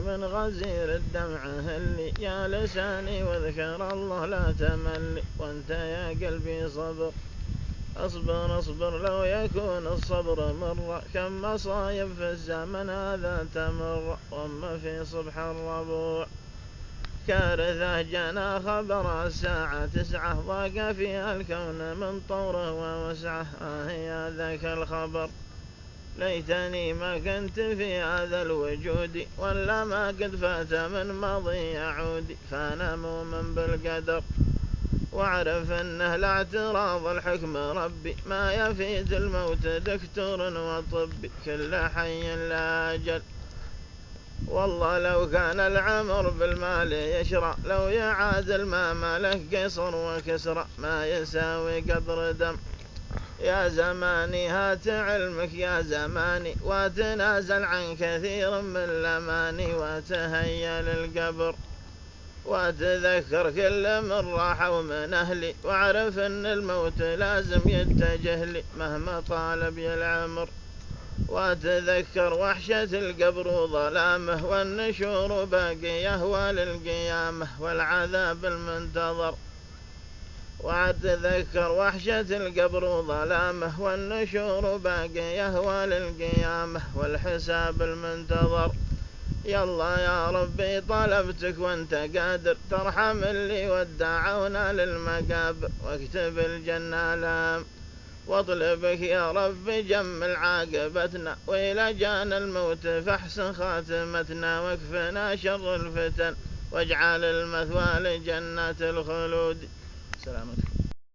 من غزير الدمع هلي، يا لساني واذكر الله لا تمل، وانت يا قلبي صبر اصبر اصبر لو يكون الصبر مر، كم مصايب في الزمن هذا تمر، واما في صبح الربوع كارثة جانا خبر الساعة 9، ضاق فيها الكون من طوره ووسعه، يا ذاك الخبر ليتني ما كنت في هذا الوجود، ولا ما قد فات من ماضي يعود، فانا مؤمن بالقدر واعرف انه لا اعتراض الحكم ربي، ما يفيد الموت دكتور وطبي، كل حي لا اجل. والله لو كان العمر بالمال يشرى، لو يعادل ما ملك قيصر وكسرى، ما يساوي قطر دم. يا زماني هات علمك يا زماني، وتنازل عن كثير من الأماني، وتهيأ للقبر وتذكر كل من راح ومن أهلي، واعرف ان الموت لازم يتجه لي مهما طال بي العمر، وتذكر وحشة القبر وظلامه، والنشور باقية وللقيامة والعذاب المنتظر، وتذكر وحشة القبر وظلامه، والنشور باقية وللقيامة والحساب المنتظر. يلا يا ربي طلبتك وانت قادر، ترحم اللي ودعونا للمقابر، واكتب الجنة لام، واطلبك يا رب جمل عاقبتنا، وإلى جانا الموت فاحسن خاتمتنا، واكفنا شر الفتن، واجعل المثوى لجنة الخلود. سلامتكم.